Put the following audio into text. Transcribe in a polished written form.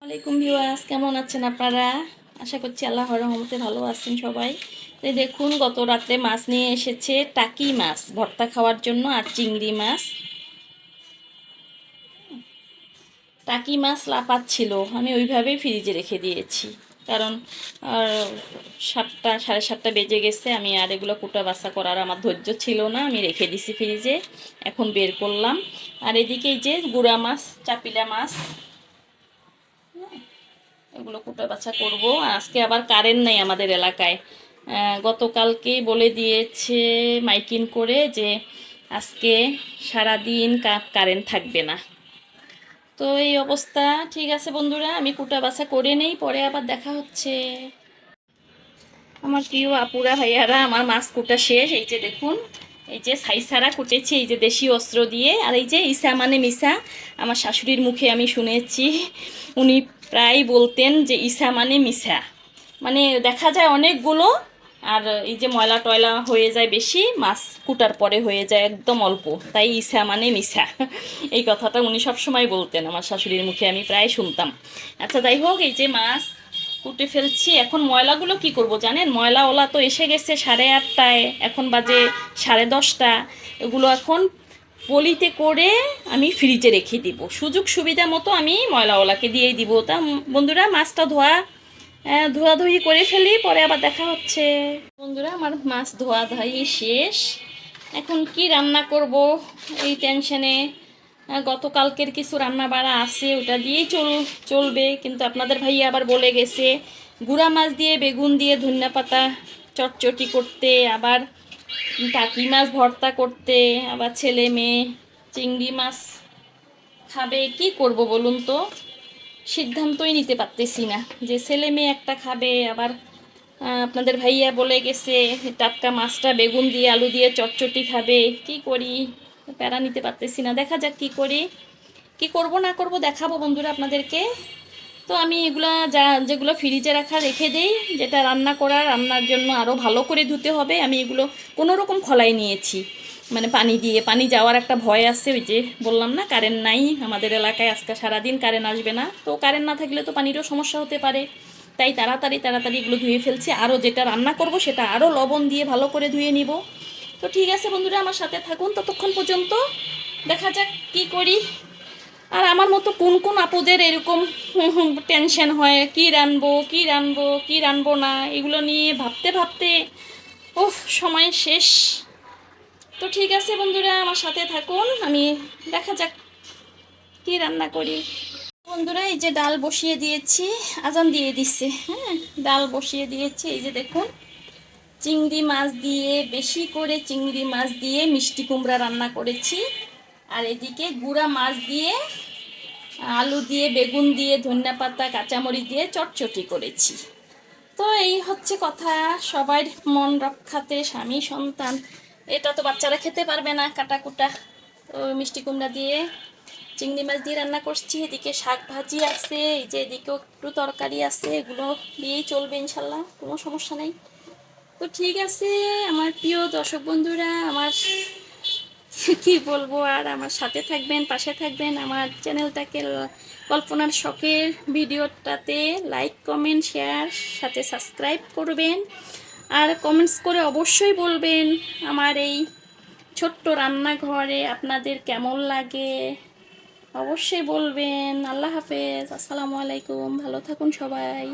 ওয়ালাইকুম ভিউয়ার্স, কেমন আছেন আপনারা? আশা করছি আল্লাহর রহমতে ভালো আছেন সবাই। তো দেখুন, গত রাতে মাছ নিয়ে এসেছে, টাকি মাছ ভর্তা খাওয়ার জন্য, আর চিংড়ি মাছ। টাকি মাছ লাফাচ্ছিল, আমি ওইভাবেই ফ্রিজে রেখে দিয়েছি, কারণ আর 7টা 7:30 বেজে গেছে। আমি আর এগুলো কুটা বাছা করার আমার ধৈর্য ছিল না, আমি রেখে দিছি ফ্রিজে। এখন বের করলাম। আর এদিকে এই যে গুড়া মাছ, চাপিলা মাছ, এগুলো কুটা বাছা করব। আজকে আবার কারেন্ট নেই আমাদের এলাকায়। গতকালকেই বলে দিয়েছে মাইকিং করে যে আজকে সারাদিন কারেন্ট থাকবে না। তো এই অবস্থা। ঠিক আছে বন্ধুরা, আমি কুটা বাছা করে নেই, পরে আবার দেখা হচ্ছে। আমার প্রিয় আপুরা ভাইয়ারা, আমার মাছ কুটা শেষ। এই যে দেখুন, এই যে সাইসারা কুটেছি, এই যে দেশি অস্ত্র দিয়ে। আর এই যে ইসা মানে মিসা, আমার শাশুড়ির মুখে আমি শুনেছি, উনি প্রায় বলতেন যে ইসা মানে মিসা, মানে দেখা যায় অনেকগুলো, আর এই যে ময়লা টয়লা হয়ে যায় বেশি, মাছ কুটার পরে হয়ে যায় একদম অল্প, তাই ইসা মানে মিসা। এই কথাটা উনি সবসময় বলতেন, আমার শাশুড়ির মুখে আমি প্রায় শুনতাম। আচ্ছা, যাই হোক, এই যে মাছ কুটে ফেলছি। এখন ময়লাগুলো কি করব জানেন? ময়লাওয়ালা তো এসে গেছে 8:30টায়, এখন বাজে 10:30। এগুলো এখন পলিতে করে আমি ফ্রিজে রেখে দিব, সুযোগ সুবিধা মতো আমি ময়লাওয়ালাকে দিয়েই দিব। তা বন্ধুরা, মাছটা ধোয়াধুয়ি করে ফেলি, পরে আবার দেখা হচ্ছে। বন্ধুরা, আমার মাছ ধোয়াধুয়ি শেষ। এখন কি রান্না করব এই টেনশনে। গতকালকের কিছু রান্না বাড়া আছে, ওটা দিয়েই চলবে। কিন্তু আপনাদের ভাই আবার বলে গেছে গুঁড়া মাছ দিয়ে বেগুন দিয়ে ধনিয়া পাতা চটচটি করতে, আবার টাকি মাছ ভর্তা করতে, আবার ছেলে মেয়ে চিংড়ি মাছ খাবে। কি করব বলুন তো, সিদ্ধান্তই নিতে পারতেছি না যে ছেলে মেয়ে একটা খাবে, আবার আপনাদের ভাইয়া বলে গেছে টাটকা মাছটা বেগুন দিয়ে আলু দিয়ে চটচটি খাবে। কি করি, প্যারা নিতে পারতেছি না। দেখা যাক কি করি, কি করব না করব দেখাবো বন্ধুরা আপনাদেরকে। তো আমি এগুলা যেগুলো ফ্রিজে রেখে দেই, যেটা রান্নার জন্য আরও ভালো করে ধুতে হবে, আমি এগুলো কোনো রকম খোলাই নিয়েছি, মানে পানি যাওয়ার একটা ভয় আছে। ওই যে বললাম না, কারেন্ট নাই আমাদের এলাকায়, আজকে সারাদিন কারেন্ট আসবে না। তো কারেন্ট না থাকলে তো পানিরও সমস্যা হতে পারে, তাই তাড়াতাড়ি এগুলো ধুয়ে ফেলছি। আরও যেটা রান্না করব সেটা আরও লবণ দিয়ে ভালো করে ধুয়ে নিব। তো ঠিক আছে বন্ধুরা, আমার সাথে থাকুন ততক্ষণ পর্যন্ত, দেখা যাক কি করি। আর আমার মতো কোন কোন আপুদের এরকম টেনশন হয়, কি রানবো না, এগুলো নিয়ে ভাবতে ভাবতে সময় শেষ। তো ঠিক আছে বন্ধুরা, আমার সাথে থাকুন, আমি দেখা যাক কি রান্না করি। বন্ধুরা, এই যে ডাল বসিয়ে দিয়েছি, আজান দিয়ে দিচ্ছে। হ্যাঁ, ডাল বসিয়ে দিয়েছি। এই যে দেখুন, চিংড়ি মাছ দিয়ে, বেশি করে চিংড়ি মাছ দিয়ে মিষ্টি কুমড়া রান্না করেছি। আর এদিকে গুঁড়া মাছ দিয়ে, আলু দিয়ে, বেগুন দিয়ে, ধনিয়া পাতা কাঁচামরিচ দিয়ে চটচটি করেছি। তো এই হচ্ছে কথা, সবার মন রক্ষাতে স্বামী সন্তান, এটা তো বাচ্চারা খেতে পারবে না কাটাকুটা। তো মিষ্টি কুমড়া দিয়ে চিংড়ি মাছ দিয়ে রান্না করছি। এদিকে শাক ভাজি আছে, এই যে এদিকেও একটু তরকারি আছে, এগুলো দিয়েই চলবে ইনশাল্লাহ, কোনো সমস্যা নেই। তো ঠিক আছে আমার প্রিয় দর্শক বন্ধুরা, আমার কি বলবো আর, আমার সাথে থাকবেন, পাশে থাকবেন। আমার চ্যানেলটাকে কল্পনার শখের ভিডিওটাতে লাইক কমেন্ট শেয়ার সাথে সাবস্ক্রাইব করবেন, আর কমেন্টস করে অবশ্যই বলবেন আমার এই ছোট্ট রান্নাঘরে আপনাদের কেমন লাগে, অবশ্যই বলবেন। আল্লাহ হাফেজ, আসসালামু আলাইকুম, ভালো থাকুন সবাই।